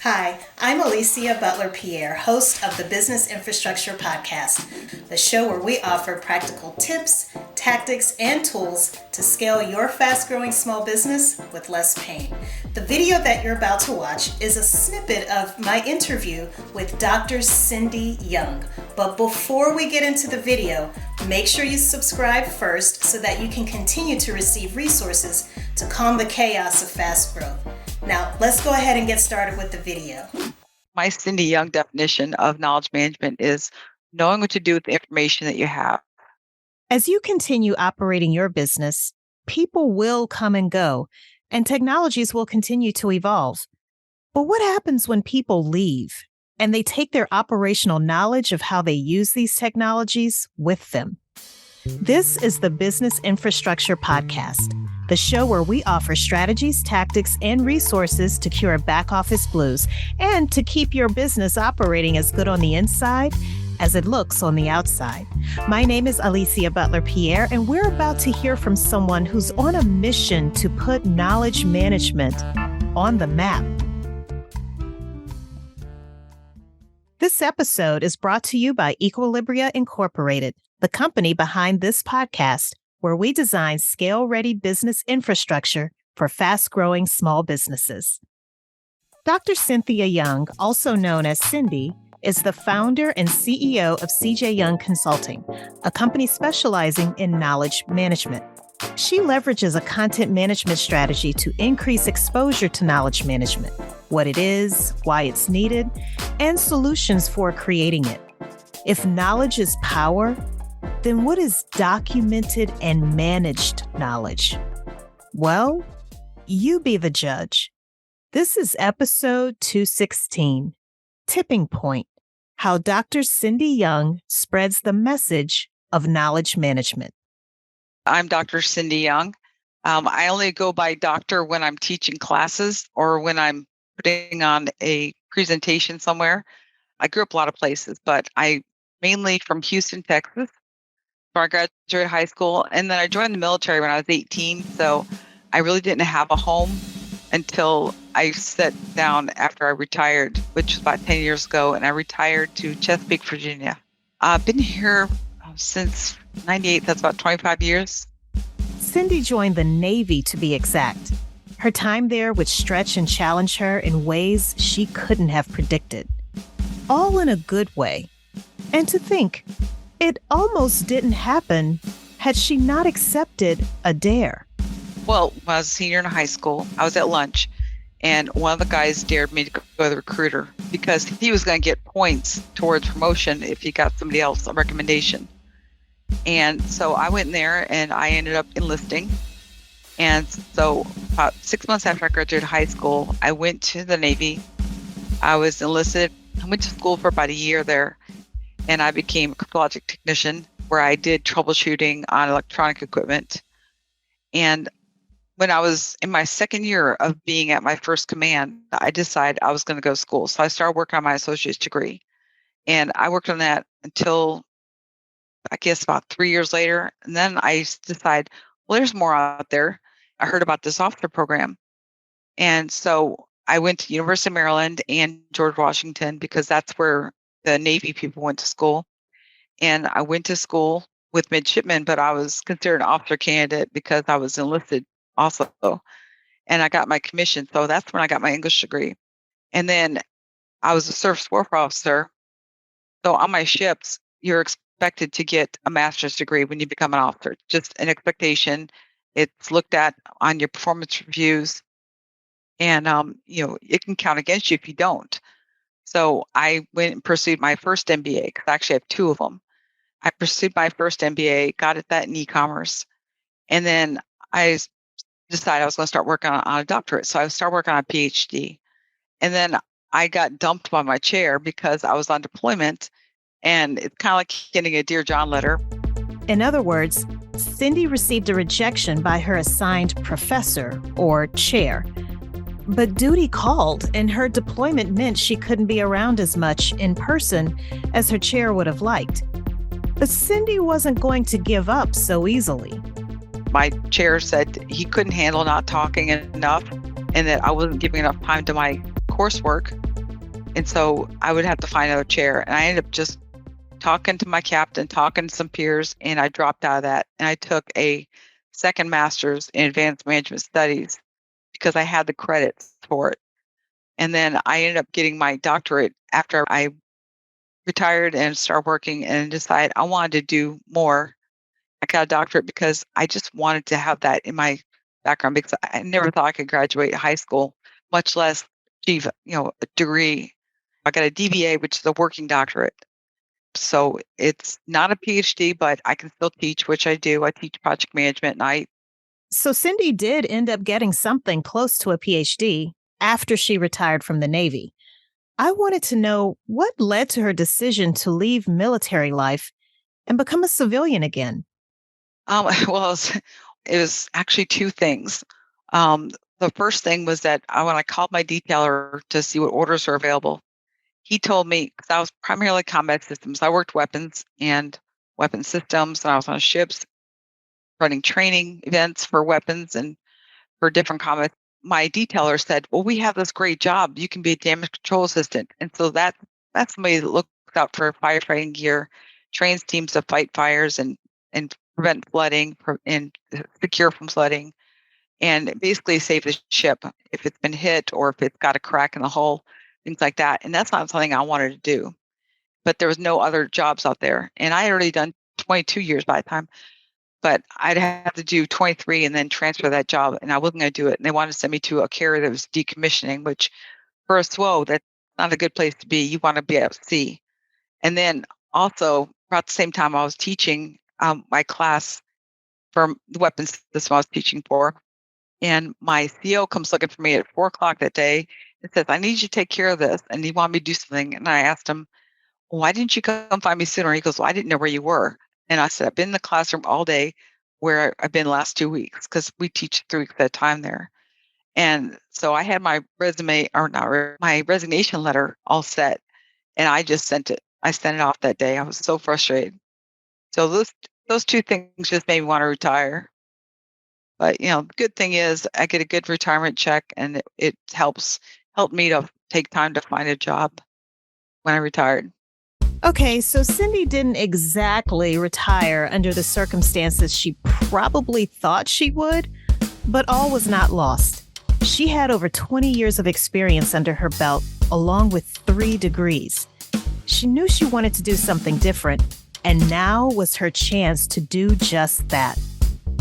Hi, I'm Alicia Butler-Pierre, host of the Business Infrastructure Podcast, the show where we offer practical tips, tactics, and tools to scale your fast-growing small business with less pain. The video that you're about to watch is a snippet of my interview with Dr. Cindy Young. But before we get into the video, make sure you subscribe first so that you can continue to receive resources to calm the chaos of fast growth. Now, let's go ahead and get started with the video. My Cindy Young definition of knowledge management is knowing what to do with the information that you have. As you continue operating your business, people will come and go, and technologies will continue to evolve. But what happens when people leave and they take their operational knowledge of how they use these technologies with them? This is the Business Infrastructure Podcast, the show where we offer strategies, tactics, and resources to cure back office blues and to keep your business operating as good on the inside as it looks on the outside. My name is Alicia Butler-Pierre, and we're about to hear from someone who's on a mission to put knowledge management on the map. This episode is brought to you by Equilibria Incorporated, the company behind this podcast, where we design scale-ready business infrastructure for fast-growing small businesses. Dr. Cynthia Young, also known as Cindy, is the founder and CEO of CJ Young Consulting, a company specializing in knowledge management. She leverages a content management strategy to increase exposure to knowledge management, what it is, why it's needed, and solutions for creating it. If knowledge is power, then what is documented and managed knowledge? Well, you be the judge. This is episode 216, Tipping Point, how Dr. Cindy Young spreads the message of knowledge management. I'm Dr. Cindy Young. I only go by doctor when I'm teaching classes or when I'm putting on a presentation somewhere. I grew up a lot of places, but I mainly from Houston, Texas. I graduated high school, and then I joined the military when I was 18. So I really didn't have a home until I sat down after I retired, which was about 10 years ago, and I retired to Chesapeake, Virginia. I've been here since 98. That's about 25 years. Cindy joined the Navy, to be exact. Her time there would stretch and challenge her in ways she couldn't have predicted, all in a good way. And to think, it almost didn't happen had she not accepted a dare. Well, when I was a senior in high school, I was at lunch, and one of the guys dared me to go to the recruiter because he was going to get points towards promotion if he got somebody else a recommendation. And so I went in there, and I ended up enlisting. And so about 6 months after I graduated high school, I went to the Navy. I was enlisted. I went to school for about a year there. And I became a cryptologic technician where I did troubleshooting on electronic equipment. And when I was in my second year of being at my first command, I decided I was going to go to school. So I started working on my associate's degree. And I worked on that until, I guess, about 3 years later. And then I decided, well, there's more out there. I heard about this officer program. And so I went to University of Maryland and George Washington because that's where the Navy people went to school. And I went to school with midshipmen, but I was considered an officer candidate because I was enlisted also. And I got my commission. So that's when I got my English degree. And then I was a surface warfare officer. So on my ships, you're expected to get a master's degree when you become an officer. Just an expectation. It's looked at on your performance reviews. And, it can count against you if you don't. So I went and pursued my first MBA, because I actually have two of them. I pursued my first MBA, got that in e-commerce. And then I decided I was going to start working on a doctorate. So I started working on a PhD. And then I got dumped by my chair because I was on deployment. And it's kind of like getting a Dear John letter. In other words, Cindy received a rejection by her assigned professor or chair. But duty called, and her deployment meant she couldn't be around as much in person as her chair would have liked. But Cindy wasn't going to give up so easily. My chair said he couldn't handle not talking enough and that I wasn't giving enough time to my coursework. And so I would have to find another chair. And I ended up just talking to my captain, talking to some peers, and I dropped out of that. And I took a second master's in advanced management studies because I had the credits for it. And then I ended up getting my doctorate after I retired and started working and decided I wanted to do more. I got a doctorate because I just wanted to have that in my background because I never thought I could graduate high school, much less achieve, a degree. I got a DBA, which is a working doctorate. So it's not a PhD, but I can still teach, which I do. I teach project management and So Cindy did end up getting something close to a PhD after she retired from the Navy. I wanted to know what led to her decision to leave military life and become a civilian again. well, it was actually two things. The first thing was that when I called my detailer to see what orders are available, he told me, because I was primarily combat systems, I worked weapons and weapon systems, and I was on ships running training events for weapons and for different combat. My detailer said, "Well, we have this great job. You can be a damage control assistant." And so that's somebody that looks out for firefighting gear, trains teams to fight fires and prevent flooding and secure from flooding, and basically save the ship if it's been hit or if it's got a crack in the hull, things like that. And that's not something I wanted to do. But there was no other jobs out there, and I had already done 22 years by the time. But I'd have to do 23 and then transfer that job, and I wasn't going to do it. And they wanted to send me to a carrier that was decommissioning, which for a SWO, that's not a good place to be. You want to be at sea. And then also, about the same time, I was teaching my class for the weapons system I was teaching for. And my CO comes looking for me at 4 o'clock that day and says, "I need you to take care of this." And he wanted me to do something. And I asked him, "Why didn't you come find me sooner?" He goes, "Well, I didn't know where you were." And I said, "I've been in the classroom all day where I've been the last 2 weeks because we teach 3 weeks at a time there." And so I had my resume or not my resignation letter all set, and I just sent it. I sent it off that day. I was so frustrated. So those two things just made me want to retire. But the good thing is I get a good retirement check, and it helped me to take time to find a job when I retired. Okay, so Cindy didn't exactly retire under the circumstances she probably thought she would, but all was not lost. She had over 20 years of experience under her belt, along with 3 degrees. She knew she wanted to do something different, and now was her chance to do just that.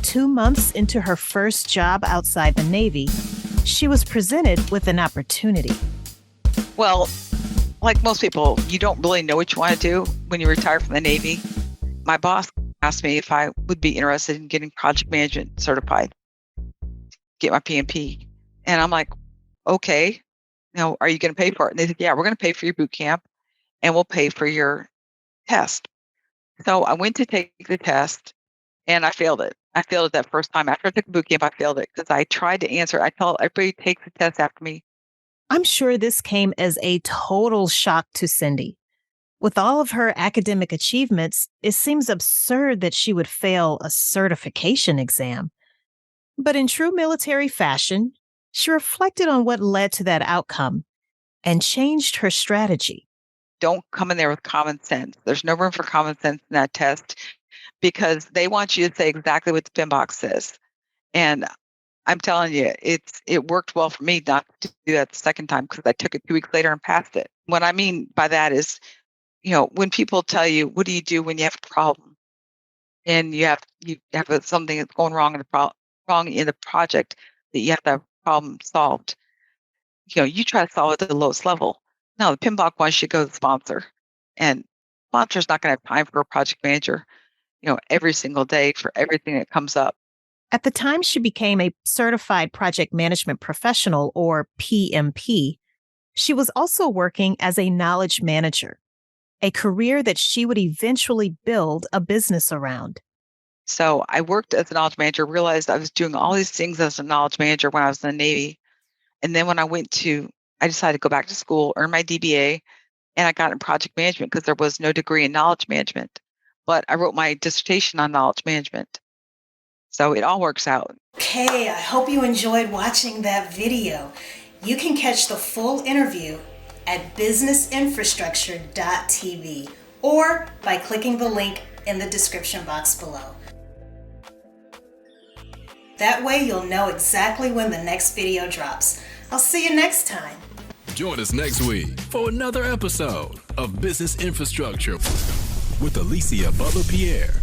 2 months into her first job outside the Navy, she was presented with an opportunity. Well, like most people, you don't really know what you want to do when you retire from the Navy. My boss asked me if I would be interested in getting project management certified, get my PMP. And I'm like, okay, are you going to pay for it? And they said, yeah, we're going to pay for your boot camp and we'll pay for your test. So I went to take the test and I failed it. I failed it that first time. After I took the boot camp, I failed it because I tried to answer. I told everybody takes the test after me. I'm sure this came as a total shock to Cindy. With all of her academic achievements, it seems absurd that she would fail a certification exam. But in true military fashion, she reflected on what led to that outcome and changed her strategy. Don't come in there with common sense. There's no room for common sense in that test because they want you to say exactly what the PIN box says. And I'm telling you, it worked well for me not to do that the second time because I took it 2 weeks later and passed it. What I mean by that is, when people tell you, what do you do when you have a problem and you have something that's going wrong wrong in the project that you have to have problem solved, you try to solve it at the lowest level. No, the PIN box wants you to go to the sponsor, and sponsor's not going to have time for a project manager, every single day for everything that comes up. At the time she became a certified project management professional, or PMP, she was also working as a knowledge manager, a career that she would eventually build a business around. So I worked as a knowledge manager, realized I was doing all these things as a knowledge manager when I was in the Navy. And then when I decided to go back to school, earn my DBA, and I got in project management because there was no degree in knowledge management. But I wrote my dissertation on knowledge management. So it all works out. Okay, I hope you enjoyed watching that video. You can catch the full interview at businessinfrastructure.tv or by clicking the link in the description box below. That way you'll know exactly when the next video drops. I'll see you next time. Join us next week for another episode of Business Infrastructure with Alicia Butler-Pierre.